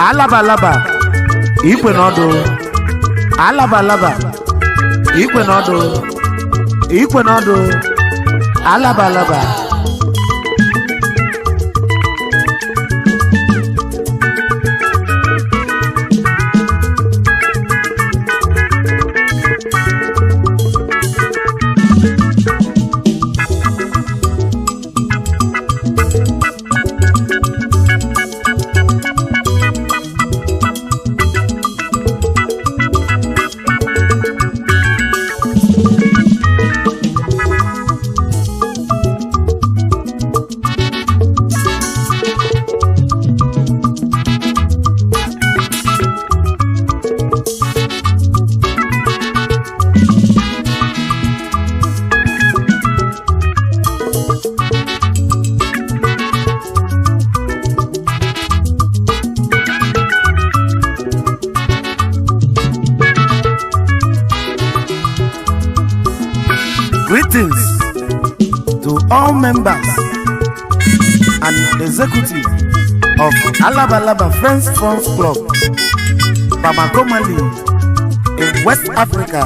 Alaba alaba ikwe n'ọdụ alaba alaba ikwe n'ọdụ alaba alaba Greetings to all members and executives of Alaba Friends Funds Club, Bamako, Mali, in West Africa.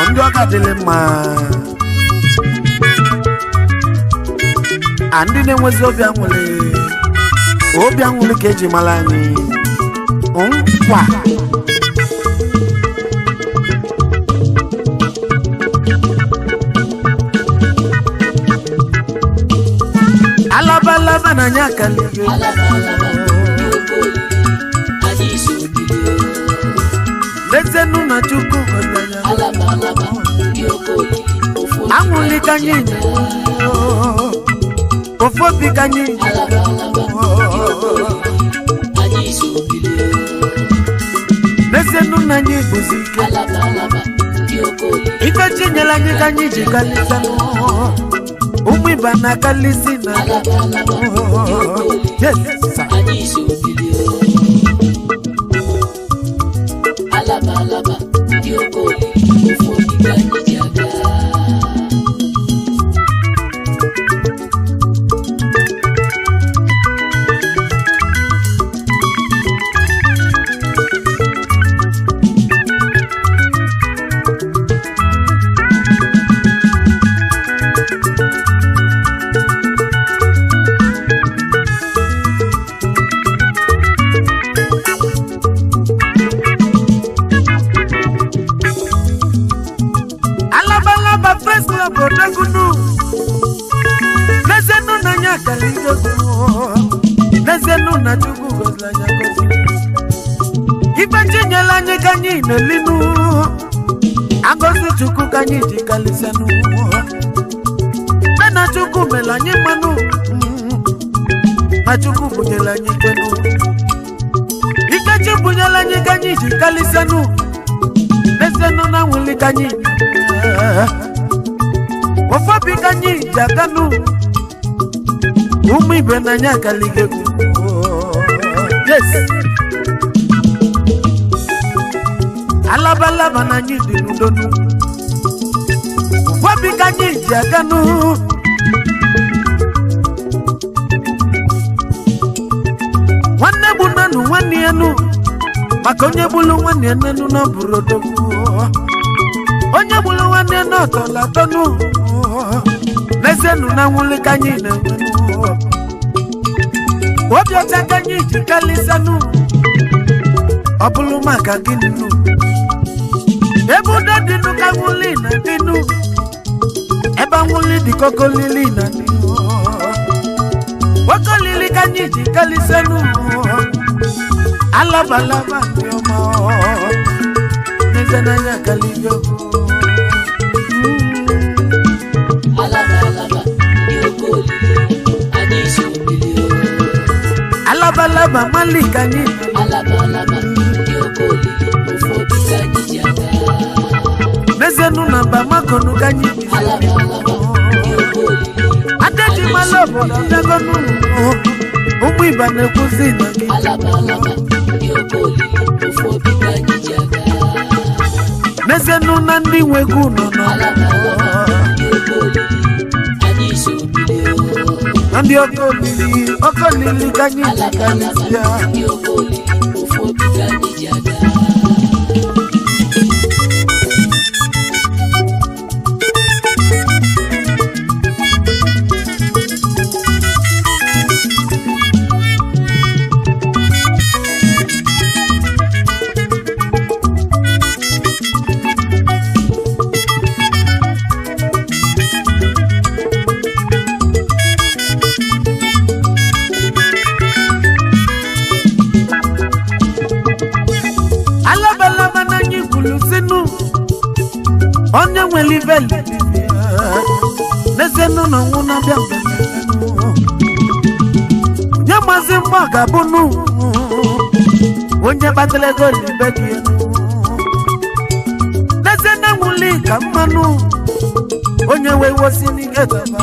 Ondoka dilema. Andi ne mwezi obiangule keji malani. Unkwa. Alaba na nyaka lige. Lezenu na chuku kodanya. Anguli kanyi. Ofobi kanyi. Lezenu na nyi buzike. Ikachi nyela nyi kanyi jikalisa. Umi bana kalisina. Yes, sir. Alaba, Diokoli, Ufobi Ganyaga. Nezenu na chuku gozlanya gozi. Ibachi nyelanye kanyi nelinu. Agozi chuku kanyi jikalisanu. Mena chuku melanye manu. Machuku bunyelanye kwenu. Ikachi bunyelanye kanyi jikalisanu. Nezenu na wuli kanyi. Wafabi kanyi jaganu. Umi benanya kaligegu. Yes. Alaba na nyidi nudonu. Wabi kanyi jaganu. Wane bunanu wani enu. Makonye bulu wani enu no burodogu. Onye bulu wani enu tola tonu. Nezenu na wuli kanyi nenu. Wabia chakanyi jikalisanu. Obulu maka ginu. Ebuda dinu kanguli na dinu. Eba nguli di koko lili na dinu. Wako lili kanyi jikalisanu. Alaba yoma. Nezena ya kalivyo. Alaba yokoli. Anisu bilio. Alaba malikani. Alaba yokoli. Ufobi kanyi jaga. Nezenu na Bamako nukanyi. Alaba yokoli. Adeji malobo dagonu. Umwi bane kuzina. Alaba yokoli. Ufobi kanyi jaga. Nezenu na ndiwe guno. Alaba yokoli. Anisu bilio. Nandi okolili kanyi kalisia. Nandi okolili ufobi kanyi jaga. Onye nwere ibe n'ezenu na nwụ na-abịa onye mazi mgba ga-abụnụ onye kpatara ego n'ibe gị n'ezenu nwụli ka mmanụ onye wee wosi n'ike daba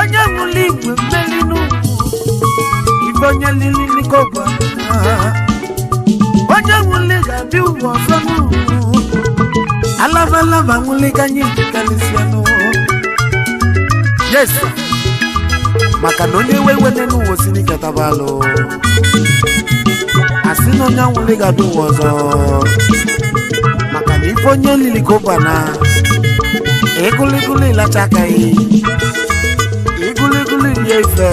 onye nwụli igwe mmelinu ibe onye lili n'ikoba onye nwụli ga-abịa ụwa ọzọ n'ụwa Alaba nwuli kanyi kalisiano. Yes. Maka nonye wewe nenu wosini katabalo. Asino nya nwuli gadu wozo. Maka nifo nye lilikobana. Eguli la chakai. Eguli yefe.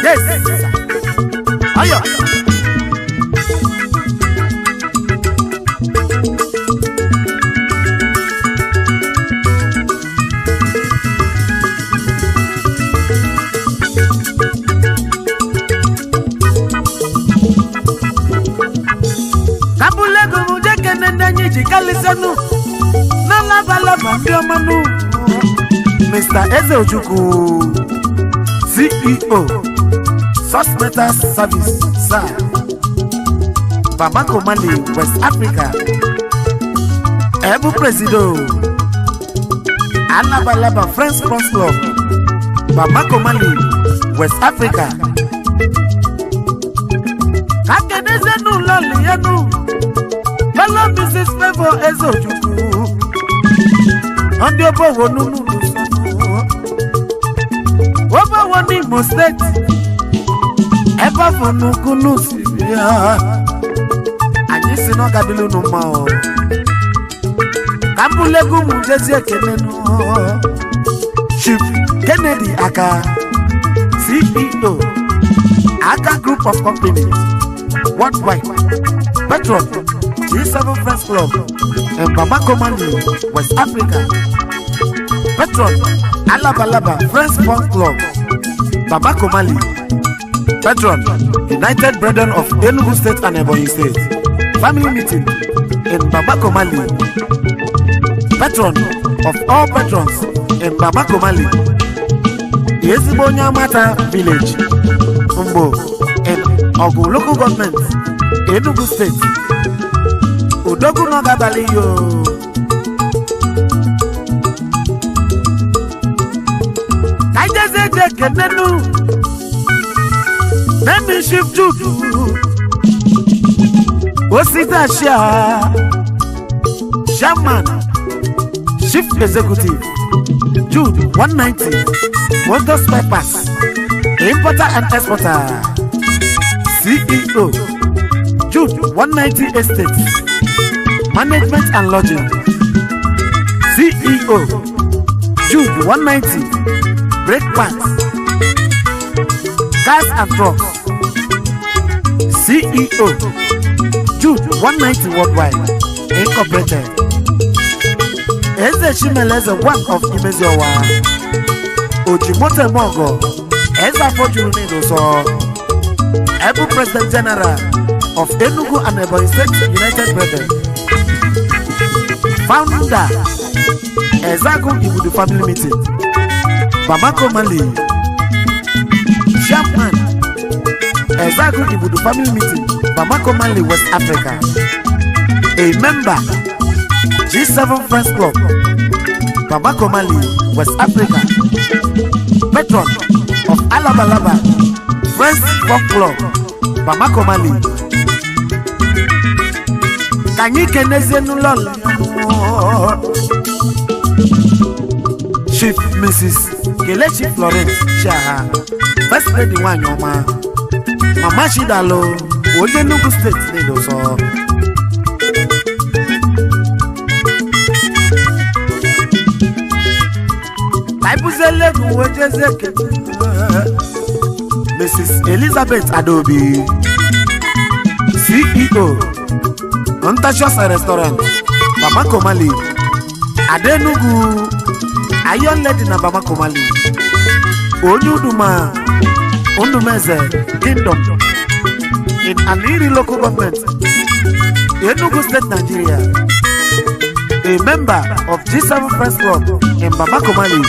Yes. Ayo. Kalisanu na laba manu Mr. Eze Ojukwu CEO Source Metal Service Sir Bamako Mali West Africa Ebu Presido Alaba Friends Cross Club Bamako Mali West Africa Kakeneze nu loli yanu Hello, Mrs. Favor Eze Ojukwu. Ondi obowo nunu lusanu. Obowo ni Imo State. Eba fonu kunu sibia. Anyi sino kabilu numa o. Kambulegu mujezi ekenenu. Chief Kennedy Aka, CEO, Aka Group of Companies, Worldwide, Patron, G7 Friends Club, and Bamako Mali, West Africa. Patron, Alaba Friends Fun Club, Bamako Mali. Patron, United Brethren of Enugu State and Ebonyi State. Family meeting in Bamako Mali. Patron of all patrons in Bamako Mali. Yesibonya Mata Village, Umbo, in Ogu Local Government, Enugu State. Udogu Nogabali yo. Kaijeze Kenenu. Nemi Shift Judu. Osita Shia. Shaman. Chief Executive. Jude 190. Motor Spare Parts. Importer and Exporter. CEO. Jude 190 Estates. Management and Lodging. CEO. Jude 190. Brake Parts. Cars and Trucks. CEO. Jude 190 Worldwide. Incorporated. Eze Shimeleze one of Imeziowa. Ojimote Mongo. Eza Fortunado so. Ebu President General of Enugu and Ebonyi State United Brethren. Founder. Ezago Ibudu Family Meeting. Bamako Mali. Chairman. Ezago Ibudu Family Meeting. Bamako Mali, West Africa. A member. G7 Friends Club, Bamako Mali, West Africa. Patron of Alaba Friends Club, Bamako Mali. Kanyi Keneze Nulol. Chief Mrs. Kelechi Florence Chiaha, First Lady Wanyoma, Mama Shidalo, Oje Nugu State Nedo so. Taibuzele Oje Zeke, Mrs. Elizabeth Adobe, CEO, Ontashos Restaurant, Bamako Mali, Adenugu, Iron Lady na Bamako Mali, Onyuduma, Ondumeze, Kingdom, in Aliri local government, Enugu State, Nigeria, a member of G7 Press Club in Bamako Mali,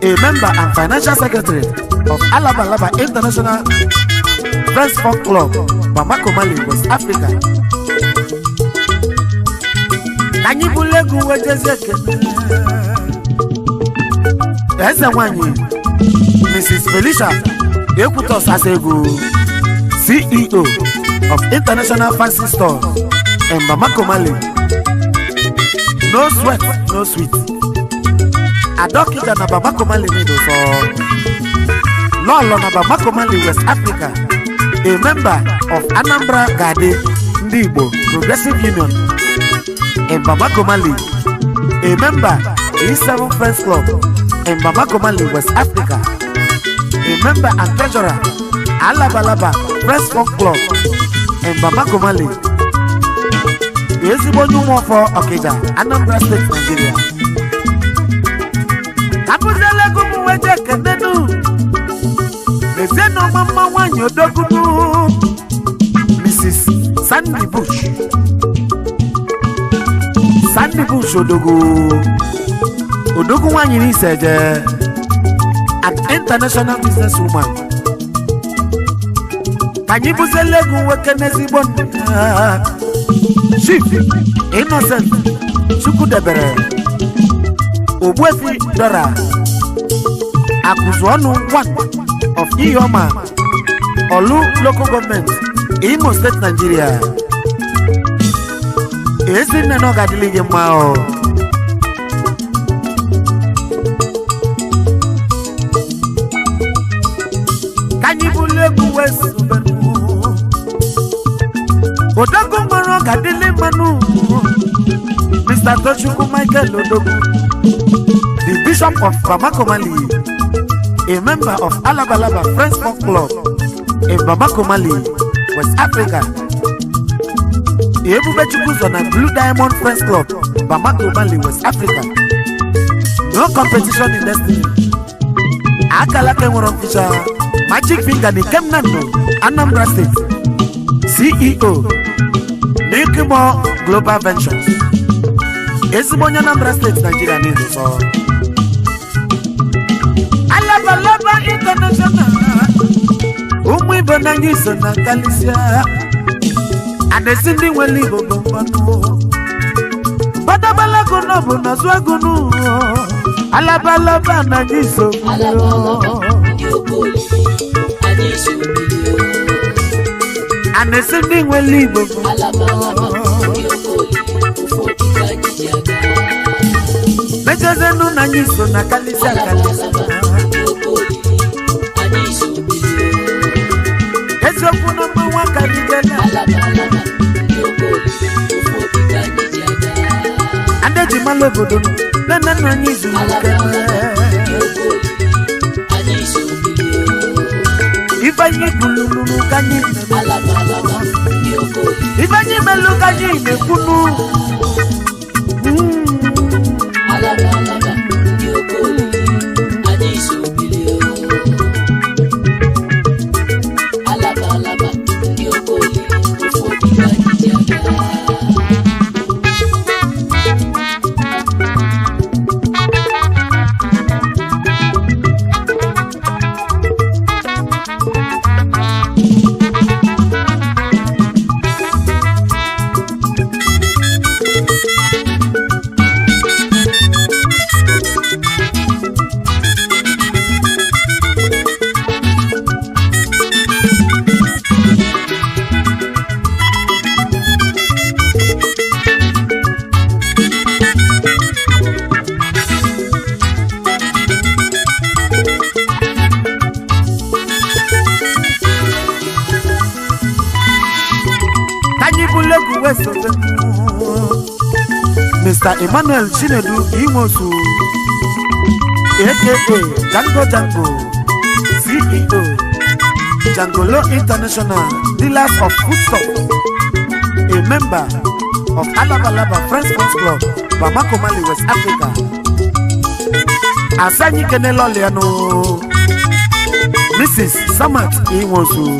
a member and financial secretary of Alaba International Press Club, Bamako Mali, West Africa. Kanyibulegu wejezeke. Ezewanyi, Mrs. Felicia Ekutos Asegu, CEO of International Fancy Store in Bamako Mali. No sweat, no sweet. Adokita na Bamako Mali Nido so. Lolo na Bamako Mali, West Africa. A member of Anambra Gade Ndibo Progressive Union in Bamako Mali, a member G7 Friends Club in Bamako Mali, West Africa, a member and treasurer Alaba Friends Club in Bamako Mali, Ezibonu for Okija, Anambra State, Nigeria. Kapuzele gumu weje kendenu, lezeno mama wanyo dokunu, Mrs. Sandy Bush. Sandy Bush Odogu Wanyini said, an international businesswoman. Kanyibuzele Wekenezi Bon, Chief Innocent Chukudebere, Obwefi Dora, Akuzwanu 1 of Iyoma, Olu local government, Imo State, Nigeria. Esi neno gadili mao. Kanyibule kuwesu benu. Odogo maro gadili manu. Mr. Tochuku Michael Odogu, the Bishop of Bamako Mali, a member of Alaba Friends Club in Bamako Mali, West Africa. On a Blue Diamond Friends Club, Bamako Mali, West Africa. No competition in destiny. Akala Kemron Fisher, Magic Finger ni Kemnano, Anambra State, CEO, Nikimo Global Ventures. Esibonya Anambra State, Nigeria needs so. Alaba International. Umwi Bonangiso na Kalisia. And the Cindy will leave a bumbo. Badabala gono na swagunu. Alaba na jiso. And the Cindy will leave a Mejazenu na jiso na kalisa. Ezo kuno mwa karigena. Ande jimalo bodo nana nanyizu Ifanyi bululu kanyi Ifanyi melu kanyi nekunu West Mr. Emmanuel Chinedu Imosu aka Django CEO Jangolo International Dealers of Foodstuff, a member of Alaba Friends Sports Club, Bamako, Mali, West Africa. Asanyi Kenelo Liano, Mrs. Samat Imosu,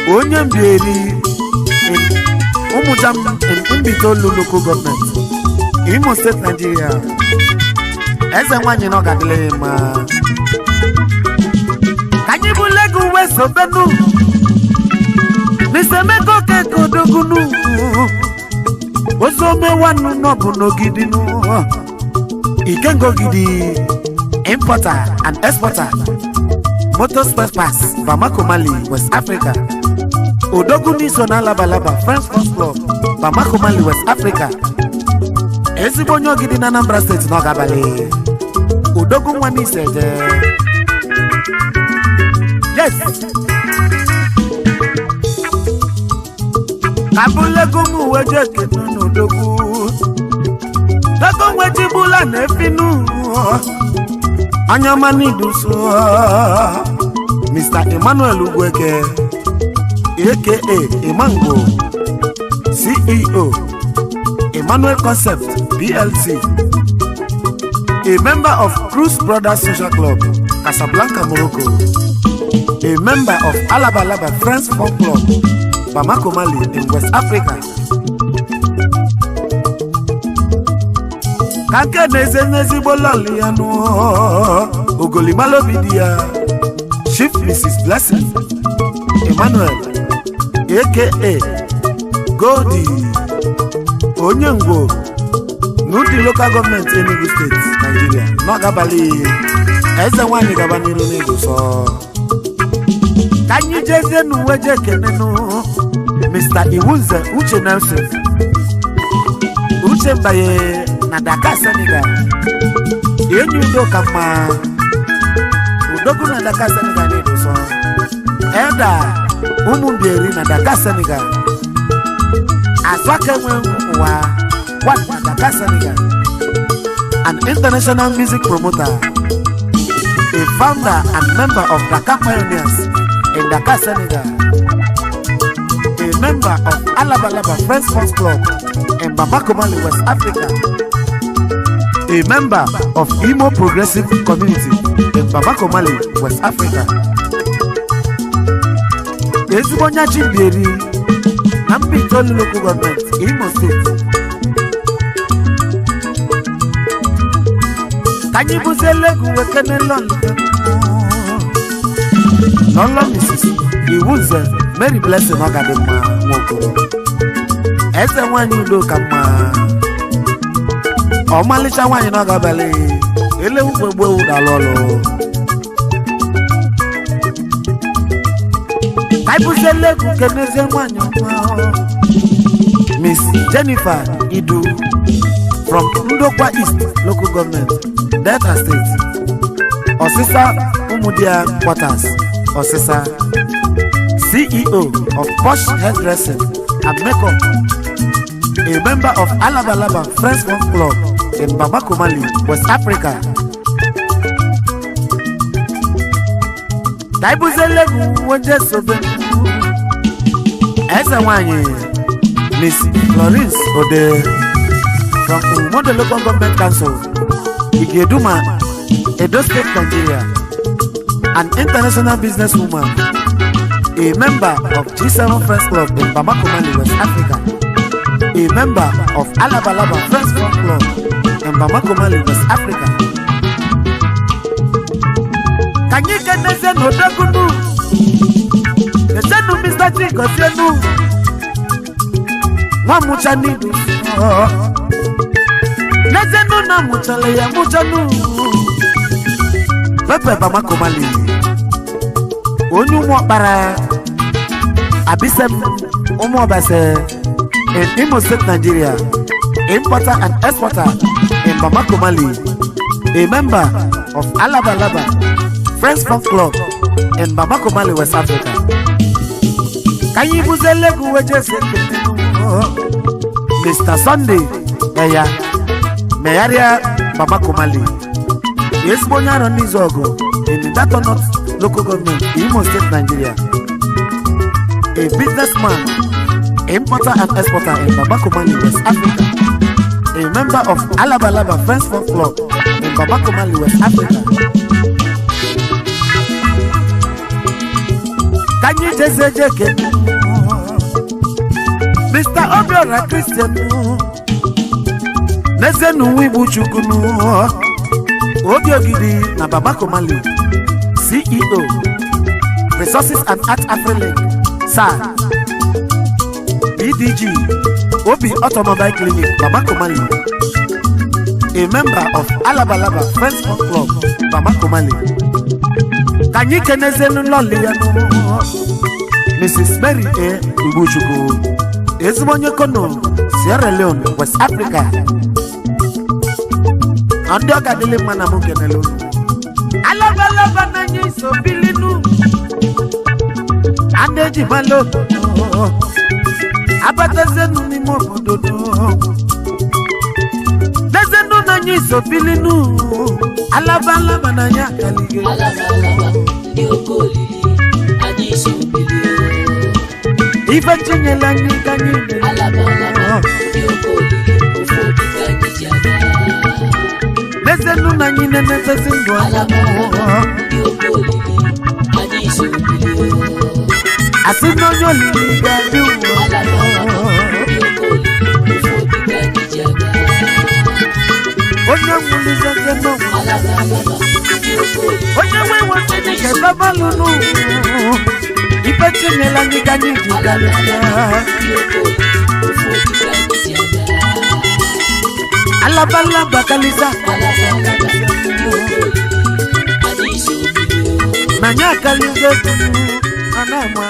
Onyambieri in Umujam in Umbitolu local government, Imo State, Nigeria. As a one you know, Gadlema. Kanyibulegu West Obenu, Mr. Meko Keko Dogunu, Ozome Wanu Nobuno Gidinu, Ikengo Gidi, importer and exporter, motor spare parts, Bamako, Mali, West Africa. Odoguni Sonala Balaba, Friends Sports Club, Bamako, Mali, West Africa. Ezibonyo Gidi Nanambra State, Nogabale. Odogun Wani said, yes. Kabulegumu wejeke no dogu. Dogo wejibula nefinu. Anyamani duso. Mr. Emmanuel Ugweke, aka Emango, CEO, Emmanuel Concept PLC, a member of Cruz Brothers Social Club, Casablanca, Morocco. A member of Alaba Friends Folk Club, Bamako, Mali, in West Africa. Kake Nezi Bolaliano, Ugolimalo Bidia, Chief Mrs. Blessing, Emmanuel, aka Godi, Onyango, Nudi local government in Enugu State, Nigeria. Nogabali, as the one Gabaniru Nego so. Can you just then wager Mr. Iwunze Uche Nelson Uche Baye Nadaka Saniga Yenyudo Kama Udogu Nadaka Saniga Nido so Eda Umumbieri Nadaka Saniga Azwake Mwa Wat Nadaka Saniga, an international music promoter, a founder and member of Dakar Pioneers in Dakar, Senegal, a member of Alaba Friends Sports Club in Bamako, Mali, West Africa, a member of Imo Progressive Community in Bamako, Mali, West Africa. Ezibonya Chibiri, Ambitoli local government, Imo State. Kanyibuzelegu Wekenelon, Nolo Mrs. Iwunze Mary Blessing Ogadema Moko. Eze one you do kama Omalisha one Nogabale, Ele Ubo Dalolo. Kanyibuzelegu Keneze one Miss Jennifer Idu from Ndokwa East local government, Delta State. Osisa Umudia Quarters, Osisa, CEO of Posh Hairdressing and Makeup, a member of Alaba Friends Folk Club in Bamako, Mali, West Africa. Taibuzelebu Wajesobe Ezawanye Miss Florence Ode from Umodo Local Government Council, Igeduma, Edo State, Nigeria, an international businesswoman, a member of G7 Friends Club in Bamako, Mali, West Africa, a member of Alaba Friends Folk Club in Bamako, Mali, West Africa. Can you get the same Odagunu? The same Mr. Chikosienu? Mamuchani. Nezenu na muchale ya muchanu Pepe Bamako, Mali Onyu mwapara Abisem Umwabase in Imo State, Nigeria, importer and exporter in Bamako, Mali, a member of Alaba Friends Folk Club in Bamako, Mali, West Africa. Can you Weje Mr. Sunday Eya Meyaria Bamako Mali. Yes, Bonya on this ogo in that or not local government, Imo State, Nigeria. A businessman, importer and exporter in Bamako Mali, West Africa. A member of Alaba Friends for Club in Bamako Mali, West Africa. Can you just say Mr. Obiora Christian Nezenu Wibuchukunu Obiogidi na Bamako Mali CEO Resources and Art Afrelink SAR BDG Obi Automobile Clinic Bamako Mali. A member of Alaba Friends for Club Bamako Mali. Kanyi Kenezenu Loliano Mrs. Mary A. Ibuchuku Ezmonye Kono Sierra Leone, West Africa. Andoka dele manamu kenelo. Alaba nanyi so bilinu. Andeji malo. Abatazenu ni mododo. Dezenu nanyi so bilinu. Alaba nanya kalige. Alaba ni okoli. Anyi so bilinu. Ifa chenye lanyi kanyi. Alaba ni okoli. Ufo kanyi jaga. Nezenu nanyi nenezezindu. Alaba ni okoli. Anyi so bilinu. Asino nyoli gadu. Alaba ni okoli. Ufo kanyi jaga. Onya muliza zeno. Alaba ni okoli. Onya wewa chenye babalunu. Ipa chenye lanyi kanyi jigala. Alaba kalisa. Nanya kalisa. Anamwa.